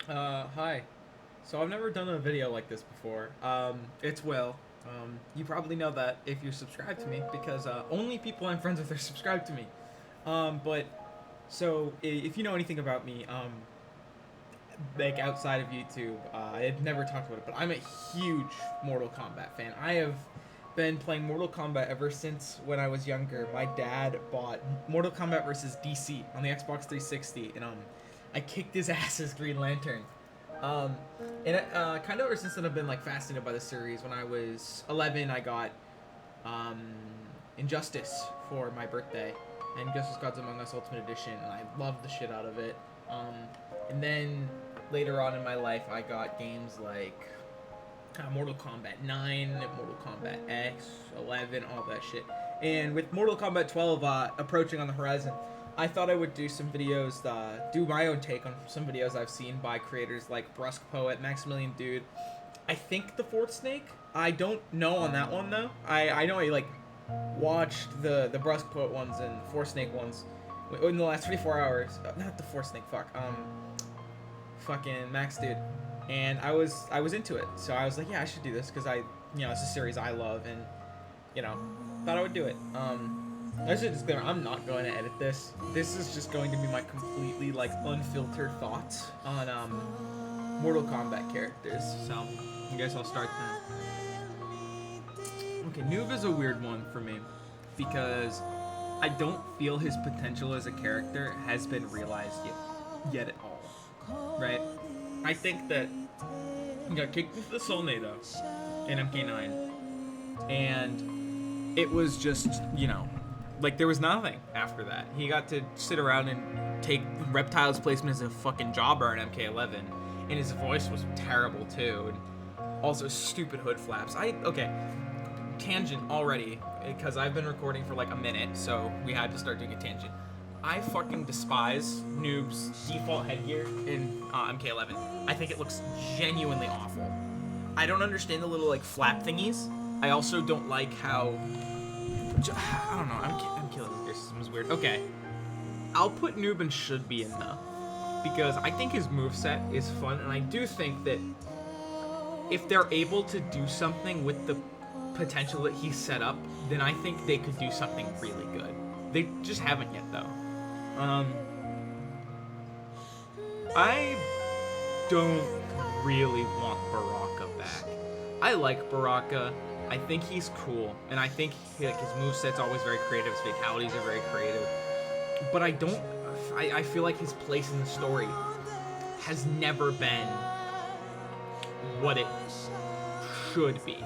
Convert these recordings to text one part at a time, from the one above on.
Hi. So I've never done a video like this before. It's Will. You probably know that if you subscribe to me because only people I'm friends with are subscribed to me. But so if you know anything about me, like outside of YouTube, I had never talked about it, but I'm a huge Mortal Kombat fan. I have been playing Mortal Kombat ever since when I was younger. My dad bought Mortal Kombat versus DC on the Xbox 360, and I kicked his ass as Green Lantern. Um, and kind of ever since then, I've been like fascinated by the series. When I was 11, I got um, Injustice for my birthday, and Injustice Gods Among Us Ultimate Edition, and I loved the shit out of it. Um, and then later on in my life, I got games like Mortal Kombat 9, Mortal Kombat X, 11, all that shit. And with Mortal Kombat 12 approaching on the horizon, I thought I would do some videos, do my own take on some videos I've seen by creators like Brusque Poet, Maximilian Dude. I think the Fourth Snake. I don't know on that one though. I know I like watched the Brusque Poet ones and Fourth Snake ones in the last 24 hours. Not the Fourth Snake. Fuck. Fucking Max Dude. And I was into it, so I was like, yeah, I should do this because it's a series I love, and thought I would do it. That's just disclaimer. I'm not going to edit this. This is just going to be my completely like unfiltered thoughts on Mortal Kombat characters. So I guess I'll start then. Okay, Noob is a weird one for me because I don't feel his potential as a character has been realized yet at all. Right? I think that he got kicked into the Soul Nado in MK9, and it was just, like there was nothing after that. He got to sit around and take Reptile's placement as a fucking jobber in MK11, and his voice was terrible too, and also stupid hood flaps. Tangent already, because I've been recording for like a minute, so we had to start doing a tangent. I fucking despise Noob's default headgear in MK11. I think it looks genuinely awful. I don't understand the little like flap thingies. I also don't like how I don't know. I'm killing this gear system is weird. Okay, I'll put Noob and should be in though, because I think his moveset is fun, and I do think that if they're able to do something with the potential that he set up, then I think they could do something really good. They just haven't yet though. I don't really want Baraka back. I like Baraka. I think he's cool, and I think his moveset's always very creative. His fatalities are very creative. But I feel like his place in the story has never been what it should be.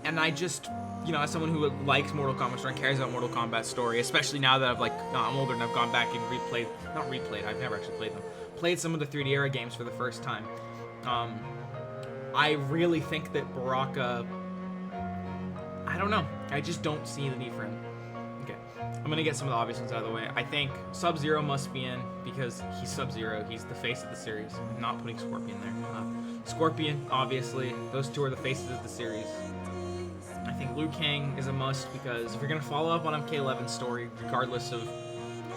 And I just, as someone who likes Mortal Kombat story and cares about Mortal Kombat story, especially now that I'm older and I've gone back and I've never actually played them, played some of the 3D era games for the first time. I really think that Baraka, I don't know, I just don't see the need for him. Okay, I'm gonna get some of the obvious ones out of the way. I think Sub-Zero must be in because he's Sub-Zero, he's the face of the series. I'm not putting Scorpion there. Scorpion, obviously, those two are the faces of the series. I think Liu Kang is a must because if you're gonna follow up on MK11's story, regardless of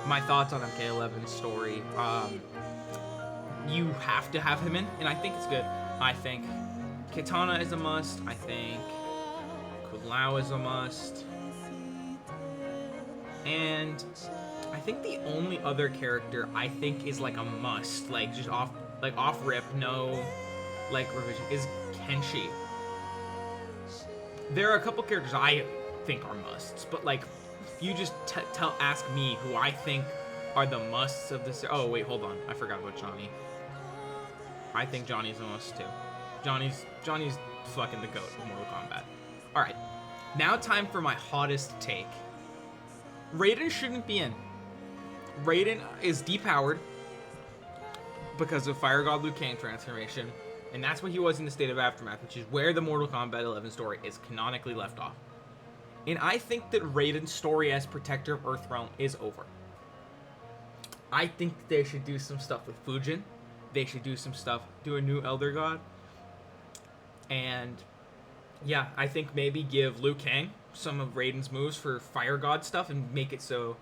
my thoughts on MK11's story, you have to have him in, and I think it's good. I think Kitana is a must. I think Kung Lao is a must, and I think the only other character I think is like a must, like just off rip, no like revision, is Kenshi. There are a couple characters I think are musts, but like, if you just ask me who I think are the musts of this. Oh wait, hold on, I forgot about Johnny. I think Johnny's a must too. Johnny's fucking the goat of Mortal Kombat. All right, now time for my hottest take. Raiden shouldn't be in. Raiden is depowered because of Fire God Liu Kang transformation. And that's what he was in the State of Aftermath, which is where the Mortal Kombat 11 story is canonically left off. And I think that Raiden's story as Protector of Earthrealm is over. I think they should do some stuff with Fujin. They should do some stuff, do a new Elder God. And yeah, I think maybe give Liu Kang some of Raiden's moves for Fire God stuff and make it so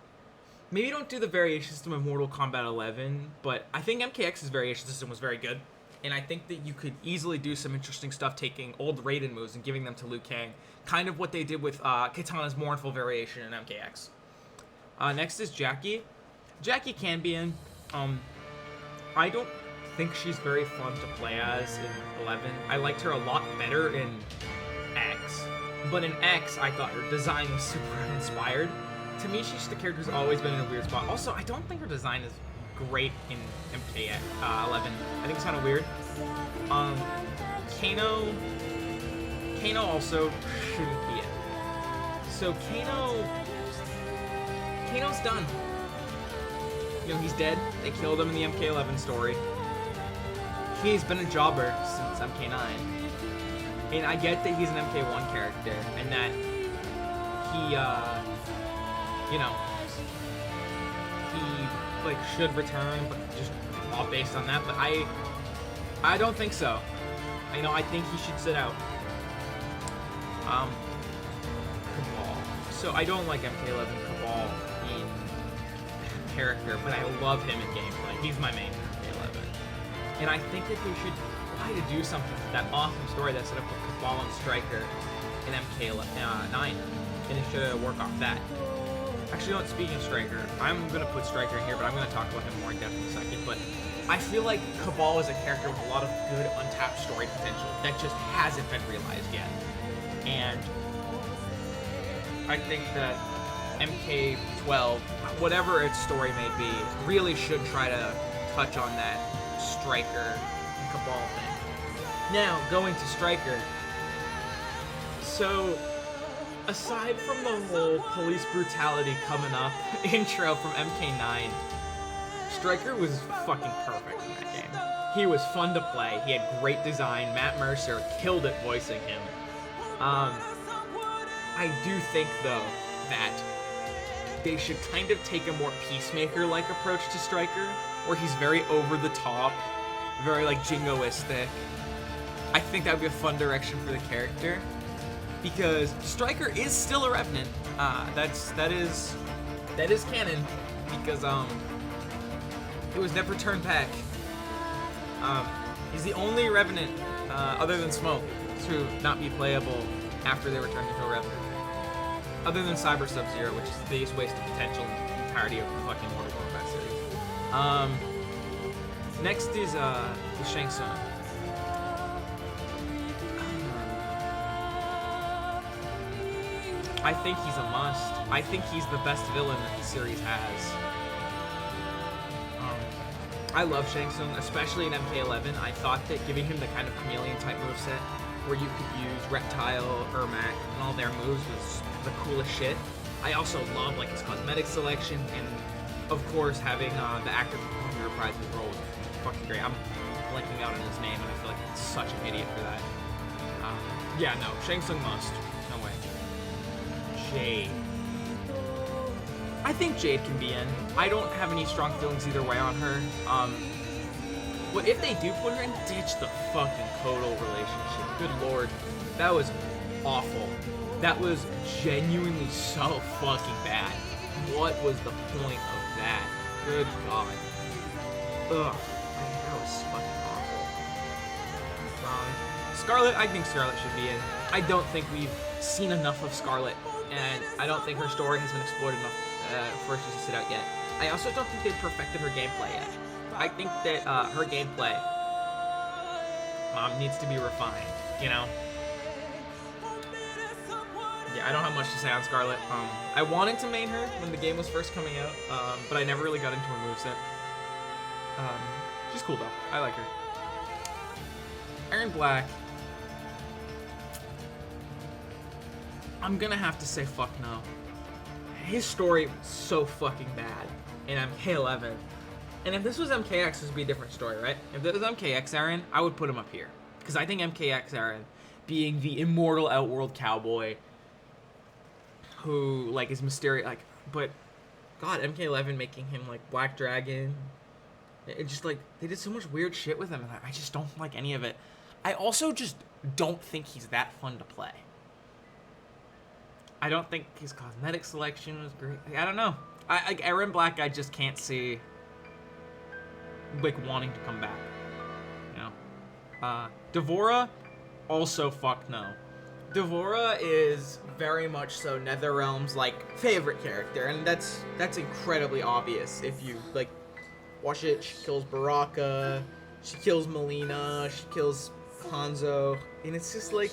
maybe don't do the variation system of Mortal Kombat 11, but I think MKX's variation system was very good. And I think that you could easily do some interesting stuff taking old Raiden moves and giving them to Liu Kang. Kind of what they did with Kitana's Mournful variation in MKX. Next is Jackie. Jackie can be in. I don't think she's very fun to play as in 11. I liked her a lot better in X. But in X, I thought her design was super inspired. To me, the character's always been in a weird spot. Also, I don't think her design is great in MKX 11. I think it's kind of weird. Kano also shouldn't be it. So Kano's done. You know, he's dead. They killed him in the MK11 story. He's been a jobber since MK9. And I get that he's an MK1 character and that he, you know, he like should return, but just all based on that. But I don't think so. I think he should sit out. Cabal. So I don't like MK11 Cabal in character, but I love him in gameplay. He's my main MK11. And I think that they should try to do something with that awesome story that set up with Cabal and Stryker in MK9. And they should work off that. Actually, no, speaking of Stryker, I'm going to put Stryker in here, but I'm going to talk about him more in depth in a second. But I feel like Cabal is a character with a lot of good untapped story potential that just hasn't been realized yet. And I think that MK12, whatever its story may be, really should try to touch on that Stryker and Cabal thing. Now, going to Stryker. So, aside from the whole police brutality coming up intro from MK9, Stryker was fucking perfect in that game. He was fun to play. He had great design. Matt Mercer killed it voicing him. I do think, though, that they should kind of take a more Peacemaker-like approach to Stryker, where he's very over-the-top, very, like, jingoistic. I think that would be a fun direction for the character, because Stryker is still a Revenant. That is canon, because, it was never turned back. He's the only Revenant, other than Smoke, to not be playable after they were turned into a Revenant. Other than Cyber Sub-Zero, which is the biggest waste of potential in the entirety of the fucking Mortal Kombat series. Next is Shang Tsung. I think he's a must. I think he's the best villain that the series has. I love Shang Tsung, especially in MK11. I thought that giving him the kind of chameleon-type moveset where you could use Reptile, Ermac, and all their moves was the coolest shit. I also love like his cosmetic selection, and of course having the actor who reprised his role was fucking great. I'm blanking out on his name, and I feel like I'm such an idiot for that. Yeah, no, Shang Tsung must. No way. Jade. I think Jade can be in. I don't have any strong feelings either way on her. But if they do put her in, ditch the fucking Kotal relationship. Good lord. That was awful. That was genuinely so fucking bad. What was the point of that? Good god. Ugh. That was fucking awful. Scarlet, I think Scarlet should be in. I don't think we've seen enough of Scarlet, and I don't think her story has been explored enough for her to sit out yet. I also don't think they've perfected her gameplay yet. I think that her gameplay needs to be refined, you know? Yeah, I don't have much to say on Scarlet. I wanted to main her when the game was first coming out, but I never really got into her moveset. She's cool though. I like her. Aaron Black. I'm gonna have to say fuck no. His story was so fucking bad in MK11. And if this was MKX, this would be a different story, right? If this was MKX Aaron, I would put him up here. Because I think MKX Aaron, being the immortal outworld cowboy who, like, is mysterious, like, but, God, MK11 making him, like, Black Dragon. It just, like, they did so much weird shit with him, and I just don't like any of it. I also just don't think he's that fun to play. I don't think his cosmetic selection was great. I don't know. Like Aaron Black, I just can't see like wanting to come back. You know, Devora, also fuck no. Devora is very much so NetherRealm's like favorite character, and that's incredibly obvious if you like watch it. She kills Baraka, she kills Melina, she kills Hanzo, and it's just like,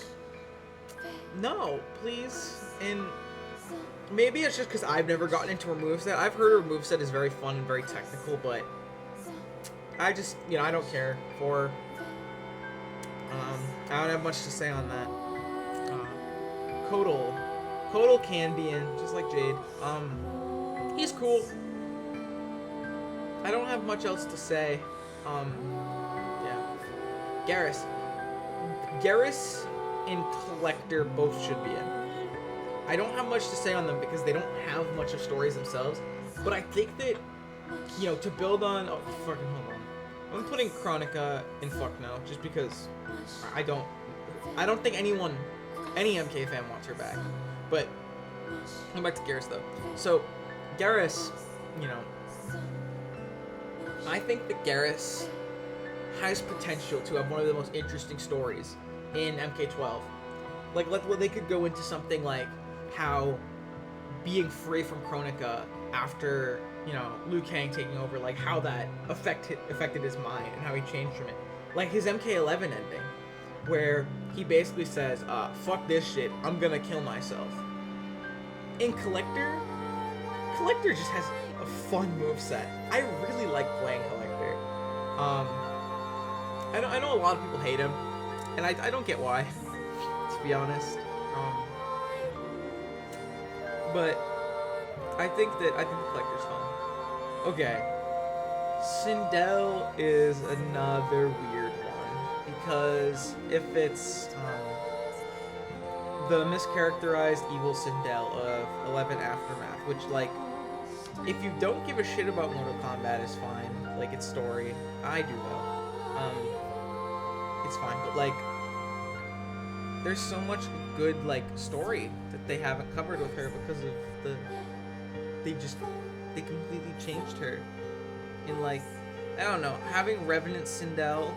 no, please. And maybe it's just because I've never gotten into her moveset. I've heard her moveset is very fun and very technical, but I just, you know, I don't care for her. I don't have much to say on that. Kodal can be in, just like Jade. He's cool. I don't have much else to say. Yeah. Garrus and Collector both should be in. I don't have much to say on them because they don't have much of stories themselves, but I think that, you know, to build on... Oh, fucking hold on. I'm putting Chronica in fuck no, just because I don't think any MK fan wants her back. But, going back to Garrus, though. So, Garrus, you know, I think that Garrus has potential to have one of the most interesting stories in MK12. Like, they could go into something like how being free from Chronica after, you know, Liu Kang taking over, like how that affected his mind and how he changed from it. Like his MK11 ending, where he basically says, fuck this shit, I'm gonna kill myself. In Collector just has a fun moveset. I really like playing Collector. I know a lot of people hate him, and I don't get why, to be honest. But I think the Collector's fun. Okay. Sindel is another weird one, because if it's the mischaracterized evil Sindel of 11 Aftermath, which, like, if you don't give a shit about Mortal Kombat, is fine. Like, its story. I do, though. It's fine, but, like, there's so much good, like, story that they haven't covered with her because of they completely changed her. And, like, I don't know, having Revenant Katana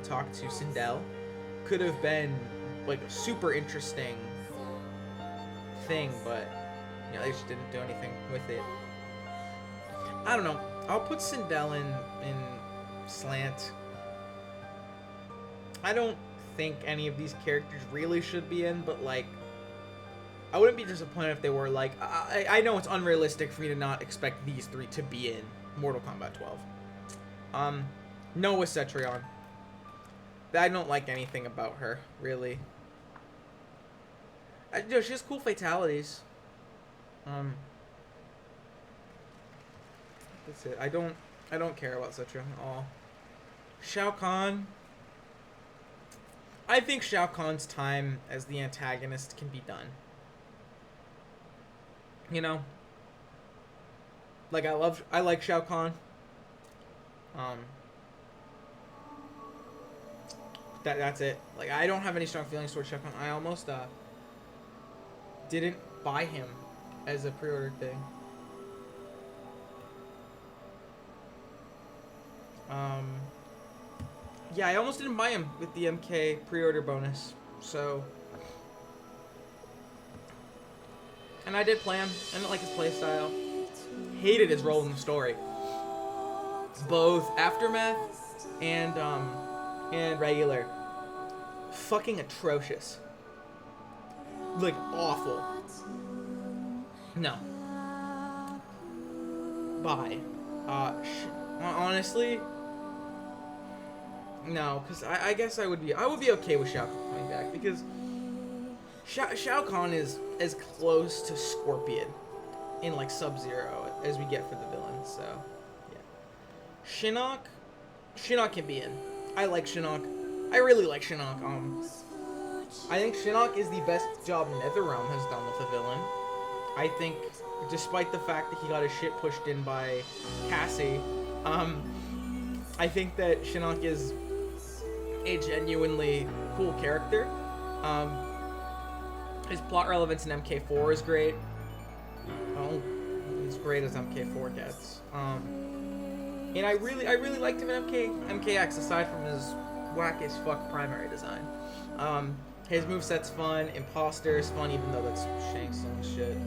talk to Sindel could have been, like, a super interesting thing, but, you know, they just didn't do anything with it. I don't know. I'll put Sindel in Slant. I don't think any of these characters really should be in, but, like, I wouldn't be disappointed if they were. Like, I know it's unrealistic for me to not expect these three to be in Mortal Kombat 12. Noah Cetrion. I don't like anything about her, really. You know, she has cool fatalities. That's it. I don't care about Cetrion at all. Shao Kahn. I think Shao Kahn's time as the antagonist can be done. You know? Like, I like Shao Kahn. That's it. Like, I don't have any strong feelings towards Shao Kahn. I almost, didn't buy him as a pre-order thing. Yeah, I almost didn't buy him with the MK pre-order bonus, so... And I did play him. I didn't like his playstyle. Hated his role in the story. Both Aftermath and regular. Fucking atrocious. Like, awful. No. Bye. Honestly... No, because I guess I would be okay with Shao Kahn coming back, because Shao Kahn is as close to Scorpion in, like, Sub-Zero as we get for the villain, so yeah. Shinnok can be in. I like Shinnok. I really like Shinnok. I think Shinnok is the best job NetherRealm has done with a villain. I think, despite the fact that he got his shit pushed in by Cassie, I think that Shinnok is a genuinely cool character. His plot relevance in MK4 is great. well, as great as MK4 gets. And I really liked him in MKX, aside from his whack as fuck primary design. His moveset's fun, Imposter is fun, even though that's Shang Tsung shit.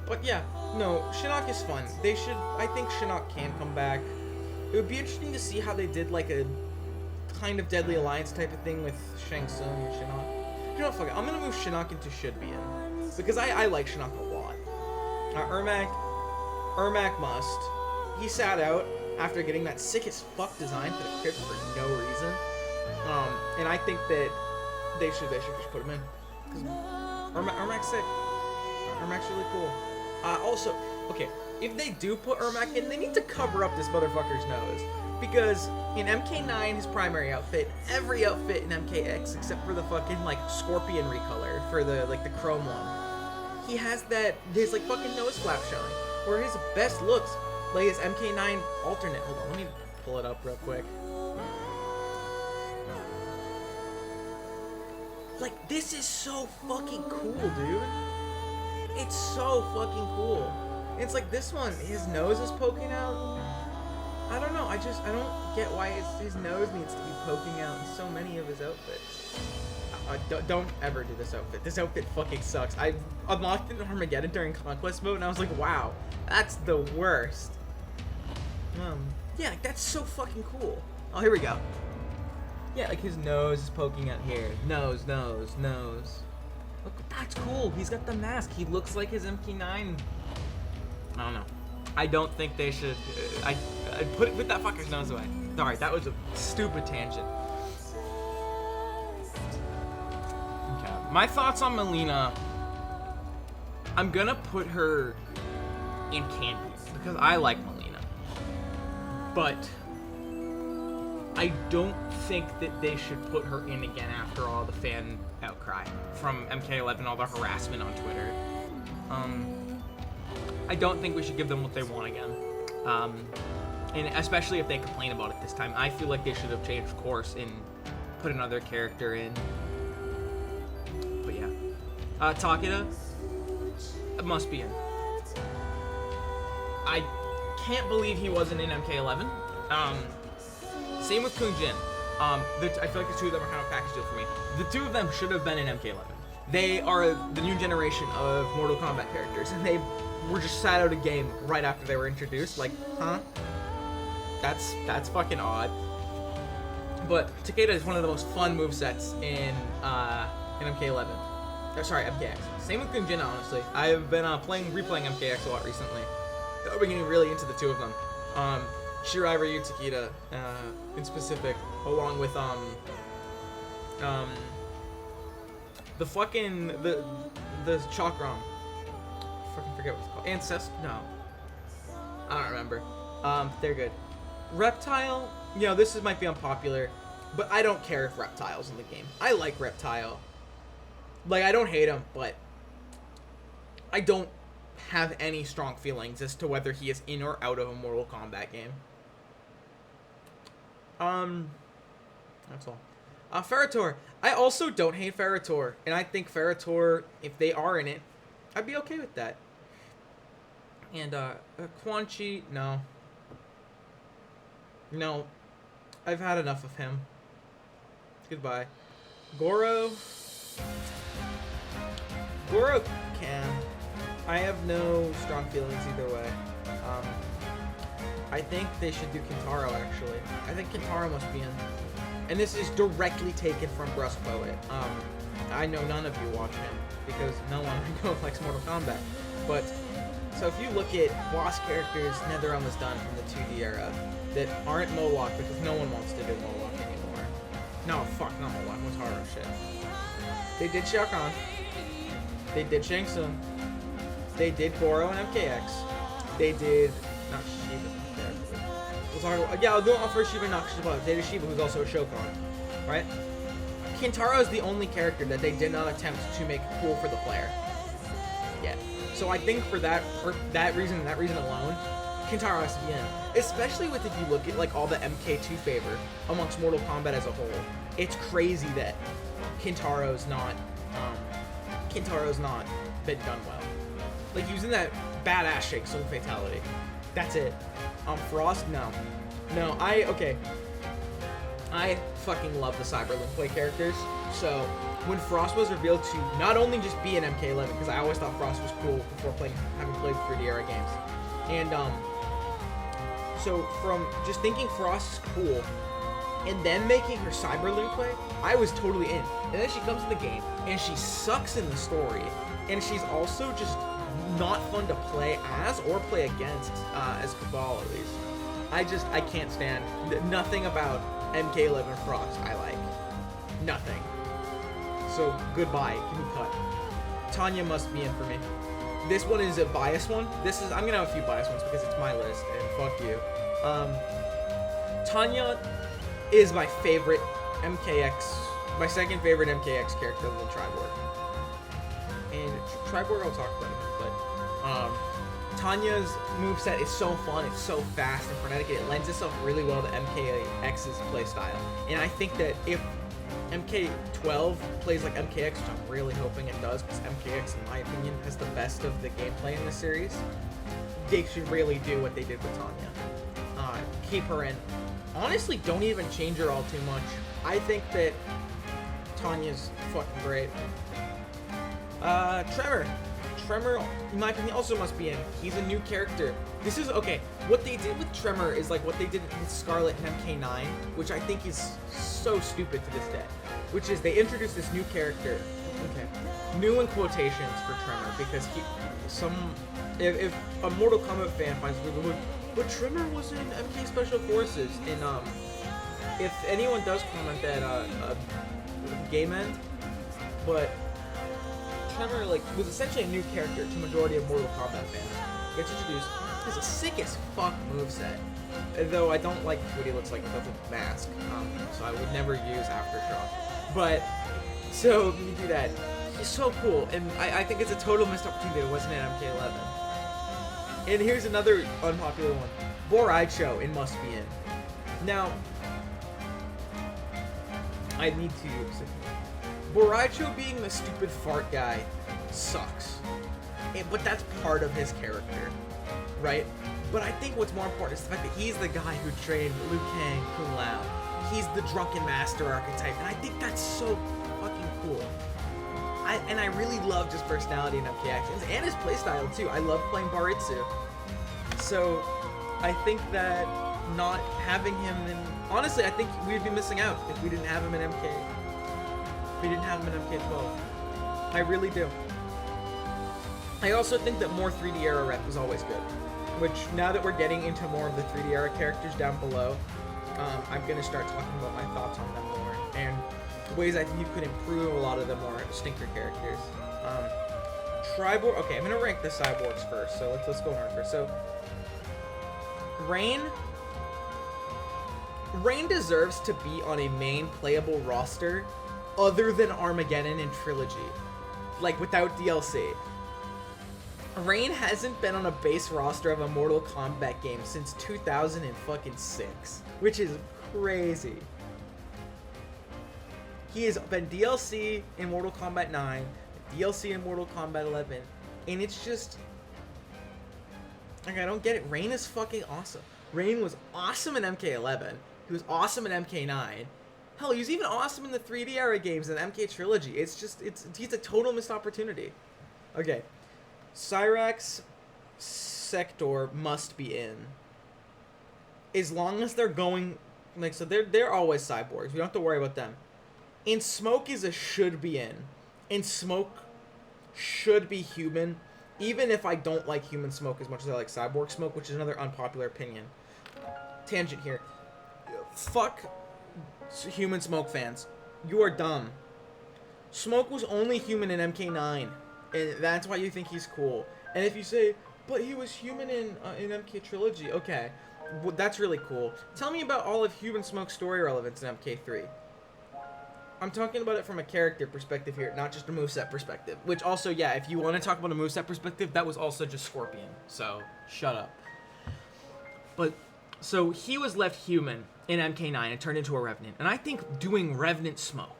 But yeah, no, Shinnok is fun. I think Shinnok can come back. It would be interesting to see how they did like a kind of Deadly Alliance type of thing with Shang Tsung and Shinnok. You know, fuck it, I'm gonna move Shinnok into Should Be In. Because I like Shinnok a lot. Ermac must. He sat out after getting that sick as fuck design for the crypt for no reason. And I think that they should just put him in. Because Ermac's sick. Ermac's really cool. Also, okay, if they do put Ermac in, they need to cover up this motherfucker's nose. Because in MK9, his primary outfit, every outfit in MKX, except for the fucking, like, scorpion recolor for the, like, the chrome one, he has his, like, fucking nose flap showing. Where his best looks, like his MK9 alternate. Hold on, let me pull it up real quick. Like, this is so fucking cool, dude. It's so fucking cool. It's like this one, his nose is poking out. I don't know, I don't get why his nose needs to be poking out in so many of his outfits. Don't ever do this outfit. This outfit fucking sucks. I unlocked it in Armageddon during Conquest mode, and I was like, wow, that's the worst. Yeah, like, that's so fucking cool. Oh, here we go. Yeah, like his nose is poking out here. Nose. Look, that's cool. He's got the mask. He looks like his MK9. I don't know. I don't think they should. I put that fucker's nose away. Sorry, that was a stupid tangent. Okay. My thoughts on Melina. I'm gonna put her in Candy because I like Melina, but I don't think that they should put her in again after all the fan outcry from MK11, all the harassment on Twitter. I don't think we should give them what they want again. And especially if they complain about it this time. I feel like they should have changed course and put another character in. But yeah. Takeda, it must be in. I can't believe he wasn't in MK11. Same with Kung Jin. I feel like the two of them are kind of packaged deal for me. The two of them should have been in MK11. They are the new generation of Mortal Kombat characters, and they were just sat out a game right after they were introduced. Like, huh? That's fucking odd. But Takeda is one of the most fun movesets in MK11. Sorry, MKX. Same with Kung Jin, honestly. I've been replaying MKX a lot recently. I've been getting really into the two of them. Shirai Ryu Takeda, in specific, along with the Chakram. I fucking forget what it's called. Ancestor? No, I don't remember. They're good. Reptile, this might be unpopular, but I don't care if Reptile's in the game. I like Reptile. Like, I don't hate him, but I don't have any strong feelings as to whether he is in or out of a Mortal Kombat game. That's all. Ferritor. I also don't hate Ferritor, and I think Ferritor, if they are in it, I'd be okay with that. And, Quan Chi, no. No. I've had enough of him. Goodbye. Goro can. I have no strong feelings either way. I think they should do Kintaro, actually. I think Kintaro must be in. And this is directly taken from Brusque Poet. I know none of you watch him, because no one I know likes Mortal Kombat. But, so if you look at boss characters NetherRealm has done from the 2D era, that aren't Moloch, because no one wants to do Moloch anymore. No, fuck, not Moloch, Motaro shit. They did Shao Kahn. They did Shang Tsung. They did Goro and MKX. They did... not Shiva. I'll do it first. Shiva, not Shiva. They did Shiva, who's also a Shokan. Right? Kintaro is the only character that they did not attempt to make cool for the player. Yeah. So I think for that reason alone, Kintaro has to be in. Especially with if you look at like all the MK2 favor amongst Mortal Kombat as a whole. It's crazy that Kintaro's not been done well. Like using that badass shake soul fatality. That's it. Frost, no. No, okay. I fucking love the Cyberlink play characters. So when Frost was revealed to not only just be an MK11, because I always thought Frost was cool before having played 3D era games, and so from just thinking Frost is cool, and then making her Cyberlink play, I was totally in. And then she comes in the game, and she sucks in the story, and she's also just not fun to play as or play against as Cabal at least. I can't stand nothing about MK11 Frost I like. Nothing. So goodbye, give me cut. Tanya must be in for me. This one is a biased one. I'm gonna have a few biased ones because it's my list and fuck you. Tanya is my favorite my second favorite MKX character than Triborg. And Triborg I'll talk about it, but Tanya's moveset is so fun, it's so fast and frenetic, it lends itself really well to MKX's playstyle. And I think that if MK12 plays like MKX, which I'm really hoping it does, because MKX, in my opinion, has the best of the gameplay in the series, they should really do what they did with Tanya. Keep her in. Honestly, don't even change her all too much. I think that Tanya's fucking great. Tremor, in my opinion, also must be in. He's a new character. This is, okay, what they did with Tremor is like what they did with Scarlet and MK9, which I think is so stupid to this day. Which is, they introduced this new character, okay, new in quotations for Tremor, because if a Mortal Kombat fan finds it really, but Tremor was in MK Special Forces, and if anyone does comment that, Game End, but Tremor, like, was essentially a new character to majority of Mortal Kombat fans. Gets introduced, has a sick as fuck moveset, though I don't like what he looks like without the mask, so I would never use Aftershock. But, so, you do that. He's so cool, and I think it's a total missed opportunity that it wasn't in MK11. And here's another unpopular one. Boraicho in must be in. Now, I need to... Boraicho being the stupid fart guy sucks. But that's part of his character, right? But I think what's more important is the fact that he's the guy who trained Liu Kang, Kung Lao. He's the drunken master archetype, and I think that's so fucking cool. I really love his personality in MK Actions, and his playstyle too. I love playing Baritsu. So, I think that not having him in... Honestly, I think we'd be missing out if we didn't have him in MK. If we didn't have him in MK12. I really do. I also think that more 3D era rep is always good. Which, now that we're getting into more of the 3D era characters down below, I'm going to start talking about my thoughts on them more. And ways I think you could improve a lot of the more stinker characters. Triborg... Okay, I'm going to rank the cyborgs first. So let's go in order first. So, Rain deserves to be on a main playable roster other than Armageddon and Trilogy. Like, without DLC. Rain hasn't been on a base roster of a Mortal Kombat game since 2006, which is crazy. He has been DLC in Mortal Kombat 9, DLC in Mortal Kombat 11, and it's just... Like, I don't get it. Rain is fucking awesome. Rain was awesome in MK11. He was awesome in MK9. Hell, he was even awesome in the 3D era games in the MK Trilogy. It's just, he's a total missed opportunity. Okay. Cyrax Sector must be in. As long as they're going, like, so they're always cyborgs. We don't have to worry about them. And Smoke is a should be in. And Smoke should be human, even if I don't like human Smoke as much as I like cyborg Smoke, which is another unpopular opinion. Tangent here. Fuck human Smoke fans. You are dumb. Smoke was only human in MK9, and that's why you think he's cool. And if you say, but he was human in MK Trilogy, okay, well, that's really cool. Tell me about all of human Smoke's story relevance in MK3. I'm talking about it from a character perspective here, not just a moveset perspective. Which also, yeah, if you want to talk about a moveset perspective, that was also just Scorpion. So, shut up. But, so he was left human in MK9 and turned into a Revenant. And I think doing Revenant Smoke,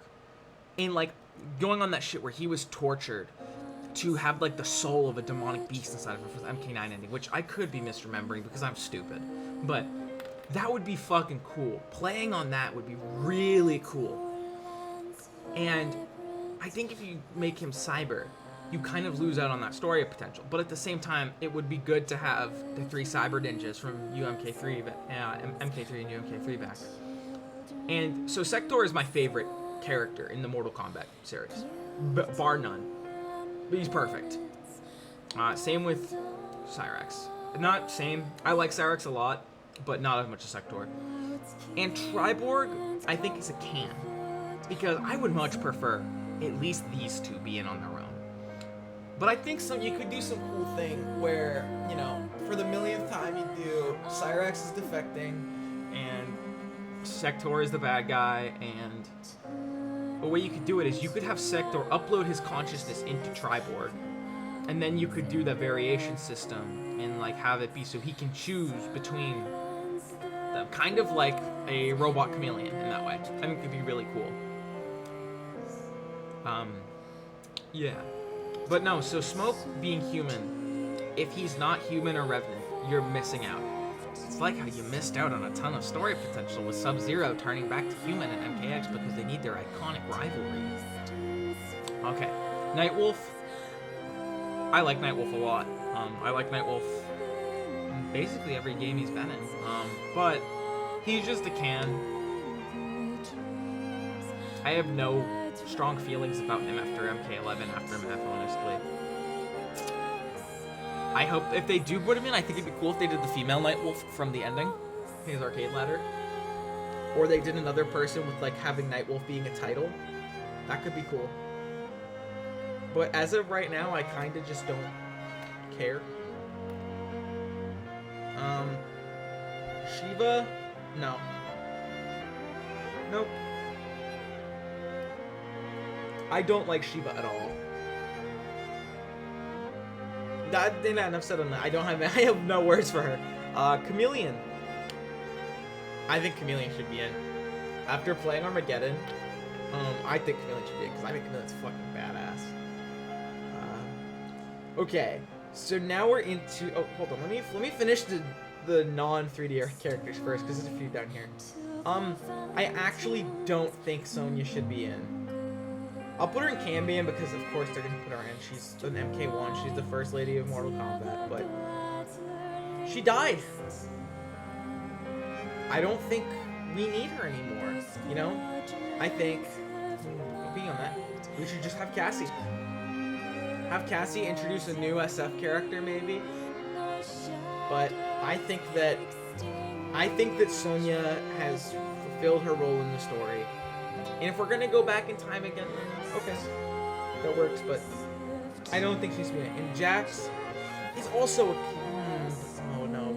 and like going on that shit where he was tortured to have like the soul of a demonic beast inside of her for the MK9 ending, which I could be misremembering because I'm stupid. But that would be fucking cool. Playing on that would be really cool. And I think if you make him cyber, you kind of lose out on that story potential. But at the same time, it would be good to have the 3 cyber ninjas from MK3 and UMK3 back. And so Sector is my favorite character in the Mortal Kombat series, bar none. But he's perfect. Same with Cyrax. Not same. I like Cyrax a lot, but not as much as Sector. And Triborg, I think is a can, because I would much prefer at least these two be in on their own. But I think you could do some cool thing where, you know, for the millionth time you do Cyrax is defecting and Sector is the bad guy, and the way you could do it is you could have Sector upload his consciousness into Triborg, and then you could do the variation system and like have it be so he can choose between them, kind of like a robot chameleon in that way. I think it'd be really cool. Yeah. But no, so Smoke being human, if he's not human or Revenant, you're missing out. It's like how you missed out on a ton of story potential with Sub-Zero turning back to human in MKX because they need their iconic rivalry. Okay, Nightwolf. I like Nightwolf a lot. I like Nightwolf in basically every game he's been in. But he's just a can. I have no strong feelings about him after MK11, after MF, honestly. I hope if they do put him in, I think it'd be cool if they did the female Nightwolf from the ending, his arcade ladder. Or they did another person with like having Nightwolf being a title. That could be cool. But as of right now, I kind of just don't care. Shiva? No. Nope. I don't like Shiva at all. Enough said on that. I have no words for her. Chameleon. I think Chameleon should be in. After playing Armageddon, I think Chameleon should be in because I think Chameleon's fucking badass. Okay, so now we're into. Oh, hold on. Let me finish the non 3D characters first because there's a few down here. I actually don't think Sonya should be in. I'll put her in Cambion because, of course, they're going to put her in. She's an MK1. She's the first lady of Mortal Kombat, but she died. I don't think we need her anymore, you know? I think, being on that, we should just have Cassie. Have Cassie introduce a new SF character, maybe? But I think that Sonya has fulfilled her role in the story. And if we're gonna go back in time again, then okay, that works. But I don't think she's gonna. And Jax is also a. Oh no.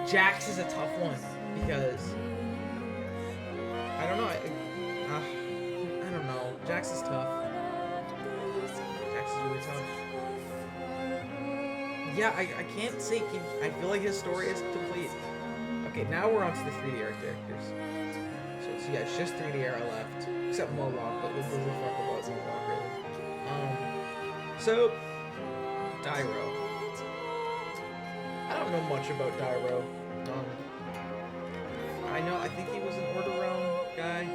Jax is a tough one because I don't know. I don't know. Jax is tough. Jax is really tough. Yeah, I can't say. I feel like his story is complete. Okay, now we're on to the 3D era characters. So yeah, it's just 3D era left. Except Mohawk, but we'll fuck about Mohawk, really. So, Dyro. I don't know much about Dyro. I think he was an Order Realm guy.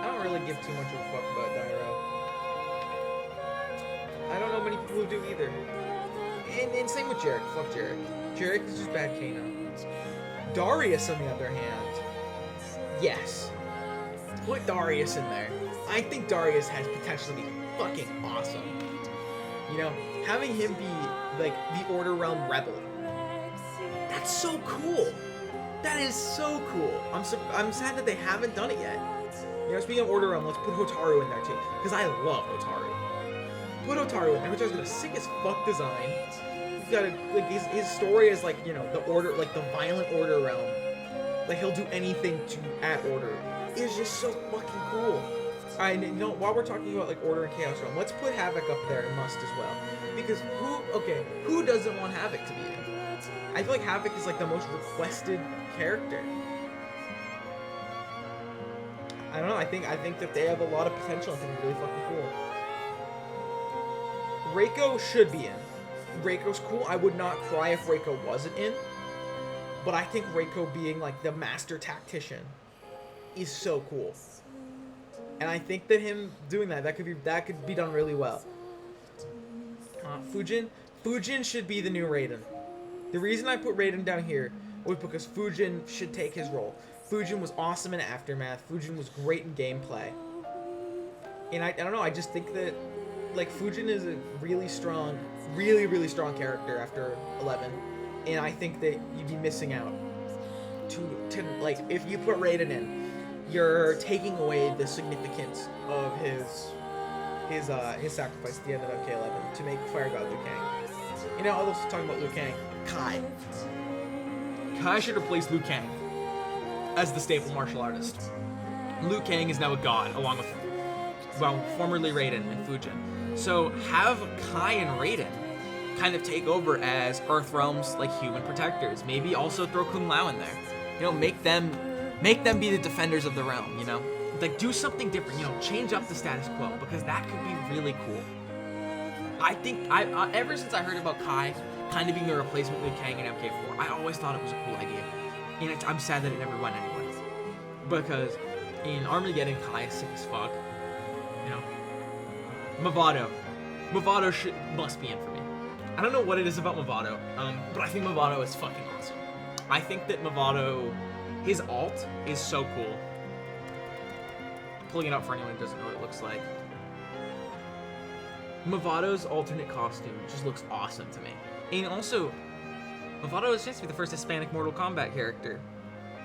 I don't really give too much of a fuck about Dyro. I don't know many people who do either. And same with Jarek. Fuck Jarek. Jarek is just bad Kano. Darius, on the other hand, yes. Put Darius in there. I think Darius has potential to be fucking awesome. You know, having him be, like, the Order Realm Rebel. That's so cool. That is so cool. I'm sad that they haven't done it yet. You know, speaking of Order Realm, let's put Hotaru in there, too. Because I love Hotaru. Put Hotaru in there. Hotaru's got a sick as fuck design. He's got his story is like, you know, the Order, like the violent Order Realm. Like, he'll do anything to add order. It's just so fucking cool. Alright, you know, while we're talking about, like, Order and Chaos Realm, let's put Havoc up there and Must as well. Because who doesn't want Havoc to be in? I feel like Havoc is, like, the most requested character. I don't know, I think that they have a lot of potential and it's really fucking cool. Reiko should be in. Reiko's cool. I would not cry if Reiko wasn't in. But I think Reiko being like the master tactician is so cool. And I think that him doing that could be done really well. Fujin should be the new Raiden. The reason I put Raiden down here was because Fujin should take his role. Fujin was awesome in Aftermath. Fujin was great in gameplay. And I don't know, I just think that like Fujin is a really strong character after 11. And I think that you'd be missing out to like if you put Raiden in, you're taking away the significance of his sacrifice at the end of MK11 to make Fire God Liu Kang. You know, I was talking about Liu Kang. Kai should replace Liu Kang as the staple martial artist. Liu Kang is now a god, along with, well, formerly Raiden and Fujin. So have Kai and Raiden kind of take over as Earthrealm's like human protectors. Maybe also throw Kung Lao in there. You know, make them be the defenders of the realm. You know, like do something different. You know, change up the status quo because that could be really cool. I think I ever since I heard about Kai kind of being the replacement Liu Kang in MK4, I always thought it was a cool idea, and I'm sad that it never went anywhere. Because in Armageddon, Kai is sick as fuck. You know, Mavado must be in for me. I don't know what it is about Mavado, but I think Mavado is fucking awesome. I think that Mavado, his alt is so cool. Pulling it up for anyone who doesn't know what it looks like. Mavado's alternate costume just looks awesome to me. And also, Mavado is supposed to be the first Hispanic Mortal Kombat character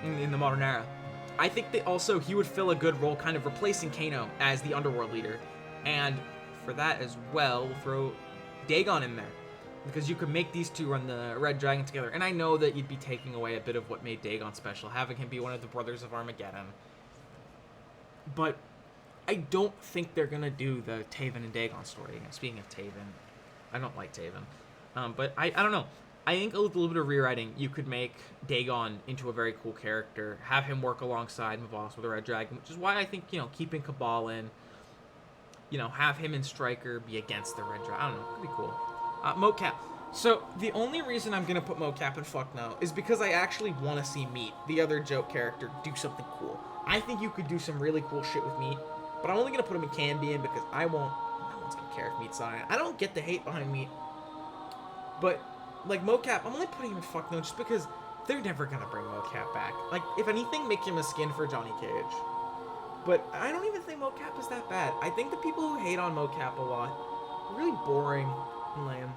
in the modern era. I think that also he would fill a good role kind of replacing Kano as the underworld leader. And for that as well, we'll throw Dagon in there. Because you could make these two run the Red Dragon together. And I know that you'd be taking away a bit of what made Dagon special, having him be one of the brothers of Armageddon. But I don't think they're going to do the Taven and Dagon story. Speaking of Taven, I don't like Taven. But I don't know. I think a little bit of rewriting, you could make Dagon into a very cool character, have him work alongside Mavos with the Red Dragon, which is why I think, you know, keeping Cabal in, you know, have him and Stryker be against the Red Dragon. I don't know. It'd be cool. Mocap. So, the only reason I'm going to put Mocap in Fuck No is because I actually want to see Meat, the other joke character, do something cool. I think you could do some really cool shit with Meat, but I'm only going to put him in Cambion because no one's going to care if Meat's on it. I don't get the hate behind Meat. But, like, Mocap, I'm only putting him in Fuck No just because they're never going to bring Mocap back. Like, if anything, make him a skin for Johnny Cage. But I don't even think Mocap is that bad. I think the people who hate on Mocap a lot are really boring and lame.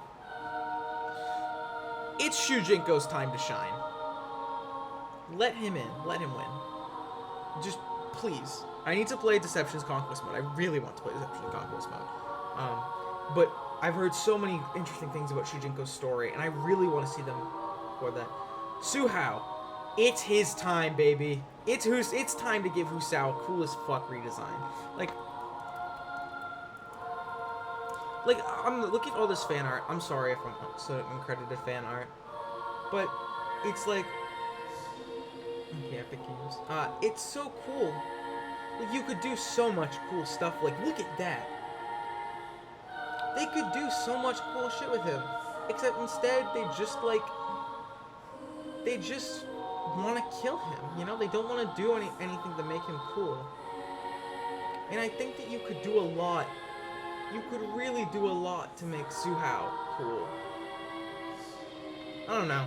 It's Shujinko's time to shine. Let him in. Let him win. Just, please. I need to play Deception's Conquest mode. I really want to play Deception's Conquest mode. But I've heard so many interesting things about Shujinko's story, and I really want to see them for that. Suhao. It's his time, baby. It's time to give Husao a cool as fuck redesign. Like, I'm looking at all this fan art. I'm sorry if I'm so uncredited fan art. But it's like... Okay, Epic Games. It's so cool. Like, you could do so much cool stuff. Like, look at that. They could do so much cool shit with him. Except instead, they just want to kill him. You know, they don't want to do anything to make him cool. And I think that you could do a lot. You could really do a lot to make Suhao cool. I don't know.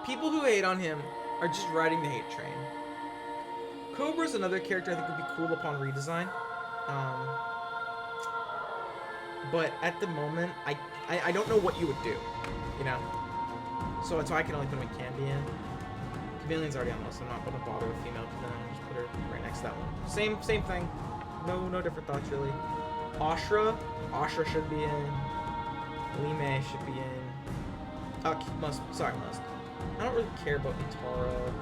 People who hate on him are just riding the hate train. Cobra's another character I think would be cool upon redesign. But at the moment, I don't know what you would do, you know? So that's why I can only put him in Cambion. Chameleon's already on this, so I'm not going to bother with female Chameleon. Just put her right next to that one. Same thing. No different thoughts, really. Ashra should be in. Lime should be in. Must. I don't really care about Itara.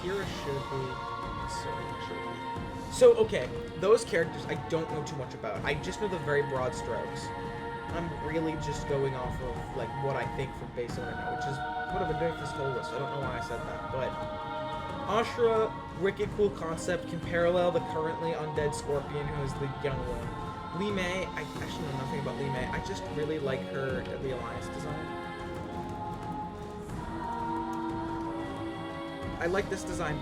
Kira should be. Sonya should be. So, okay, those characters I don't know too much about. I just know the very broad strokes. I'm really just going off of, like, what I think from based on what I know, which is what I've been doing for this whole list. I don't know why I said that, but... Ashra, wicked cool concept, can parallel the currently undead Scorpion, who is the young one. Lee May, I actually know nothing about Lee May. I just really like her Deadly Alliance design. I like this design.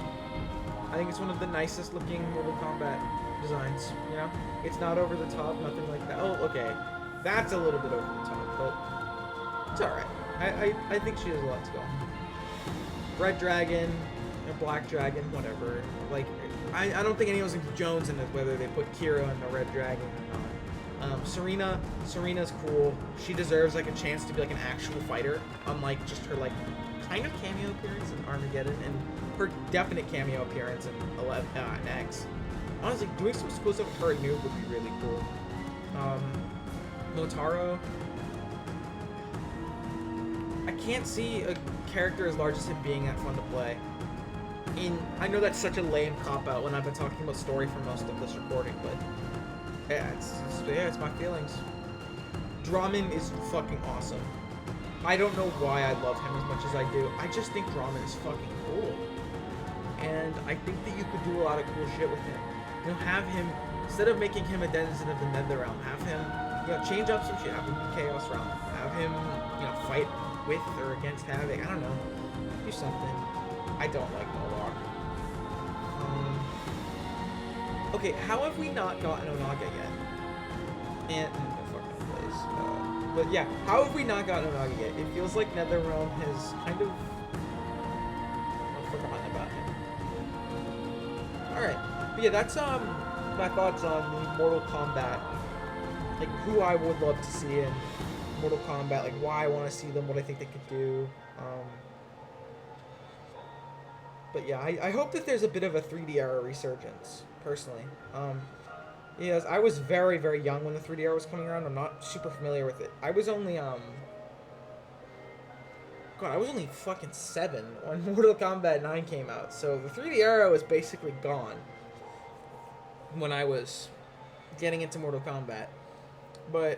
I think it's one of the nicest looking Mortal Kombat designs, you know? It's not over the top, nothing like that. Oh, okay. That's a little bit over the top, but it's alright. I think she has a lot to go. Red Dragon, Black Dragon, whatever. Like, I don't think anyone's gonna Jones in it, whether they put Kira in the Red Dragon or not. Serena's cool. She deserves like a chance to be like an actual fighter, unlike just her like kind of cameo appearance in Armageddon and her definite cameo appearance in X. Honestly, doing some cool stuff with her and Noob would be really cool. Motaro. I can't see a character as large as him being that fun to play. I know that's such a lame cop-out when I've been talking about story for most of this recording, but yeah, it's my feelings. Draman is fucking awesome. I don't know why I love him as much as I do. I just think Draman is fucking cool. And I think that you could do a lot of cool shit with him. You know, have him, instead of making him a denizen of the Netherrealm, have him, you know, change up some shit, have him be Chaos Realm, have him, you know, fight with or against Havoc, I don't know, do something. I don't like Moloch. Okay, how have we not gotten Onaga yet? And, no fucking place. But yeah, how have we not gotten Onaga yet? It feels like NetherRealm has kind of forgotten about him. Alright, but yeah, that's my thoughts on Mortal Kombat. Like, who I would love to see in Mortal Kombat, like why I want to see them, what I think they could do. But yeah, I hope that there's a bit of a 3D era resurgence, personally. Yes, I was very, very young when the 3D era was coming around. I'm not super familiar with it. I was only, God, I was only fucking 7 when Mortal Kombat 9 came out. So the 3D era was basically gone when I was getting into Mortal Kombat. But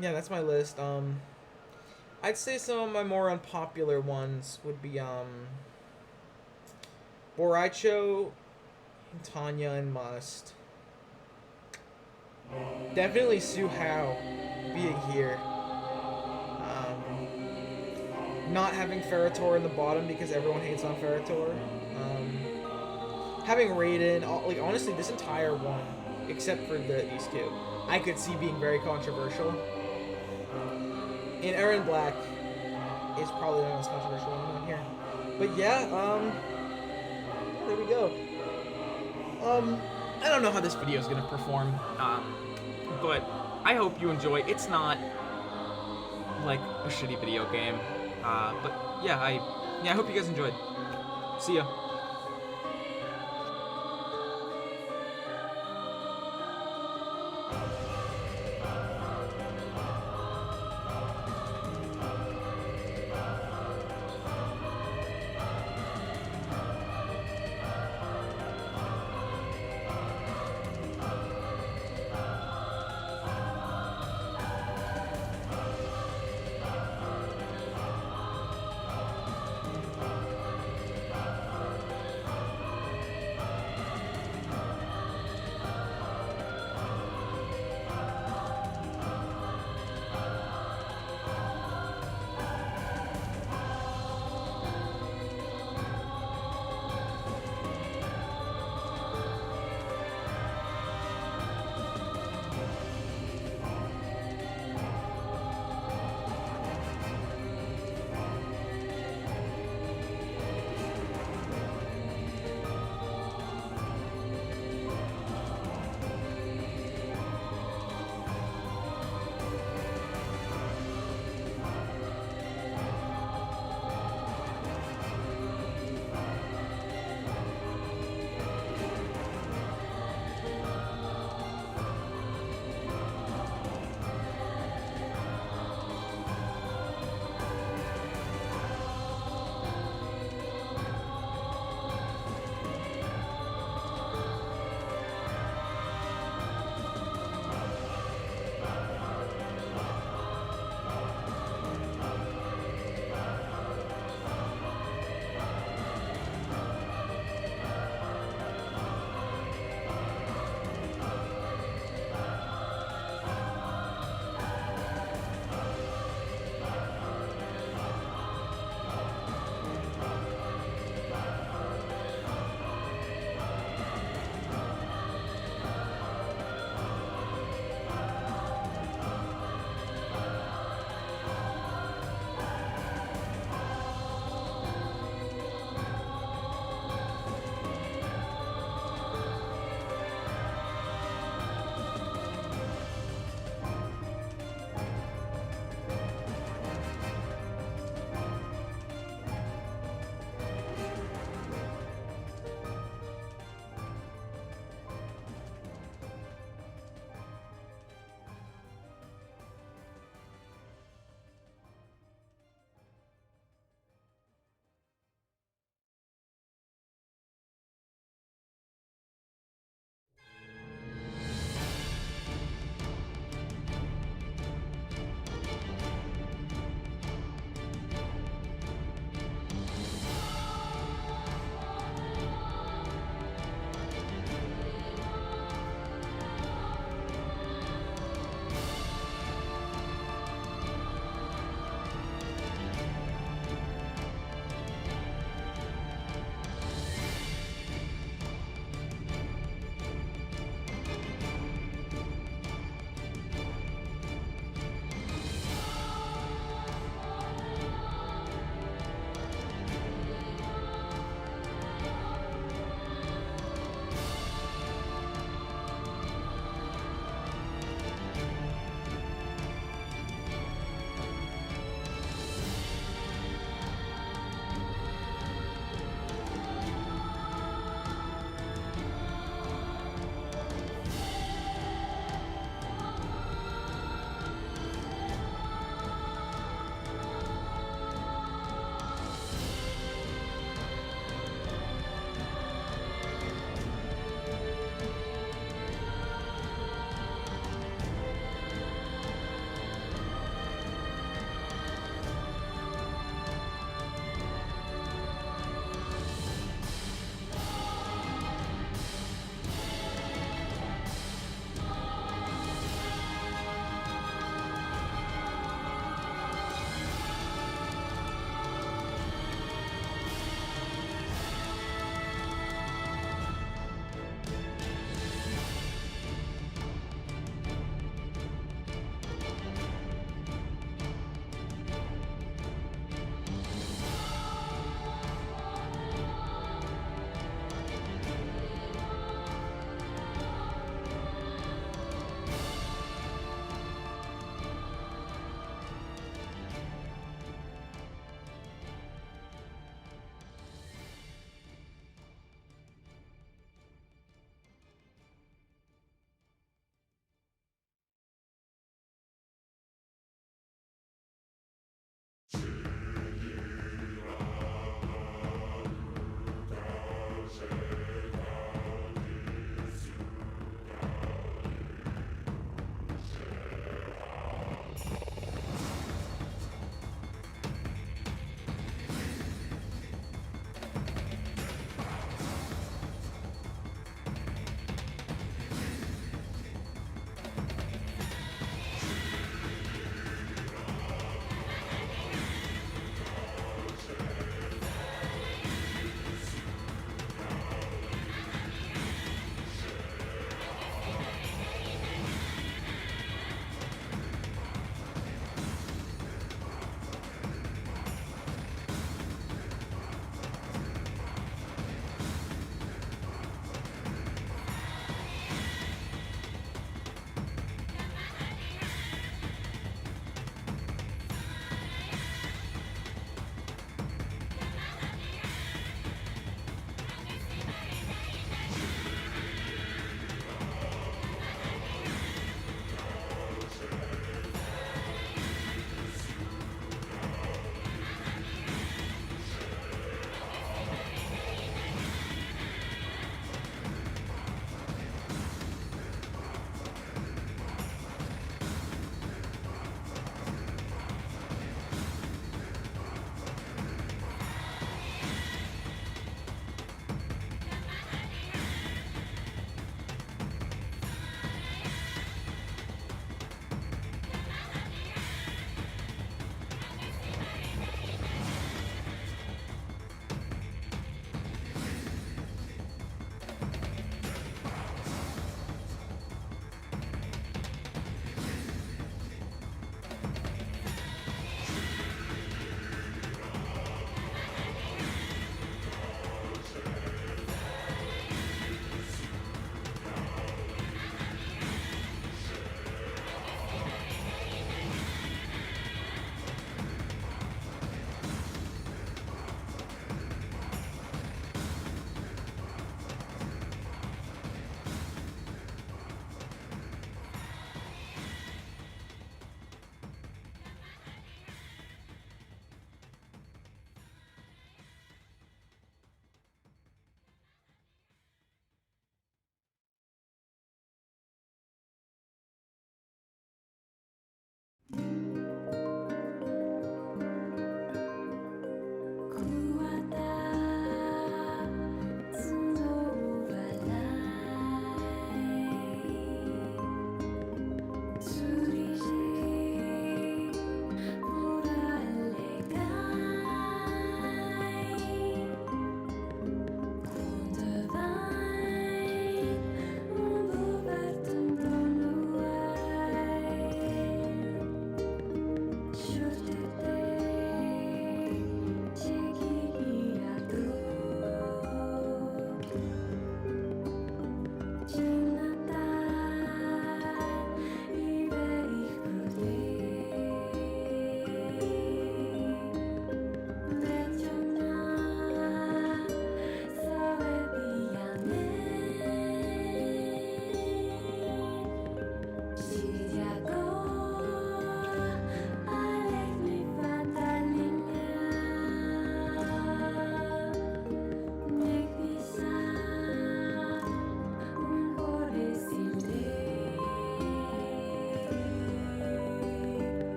yeah, that's my list. I'd say some of my more unpopular ones would be Boraicho, Tanya, and Must. Definitely Su Hao being here. Not having Ferritor in the bottom because everyone hates on Ferritor. Having Raiden, like honestly, this entire one, except for these two, I could see being very controversial. And Aaron Black is probably the most controversial one on here. But yeah, there we go. I don't know how this video is gonna perform, but I hope you enjoy. It's not like a shitty video game, but yeah, I hope you guys enjoyed. See ya.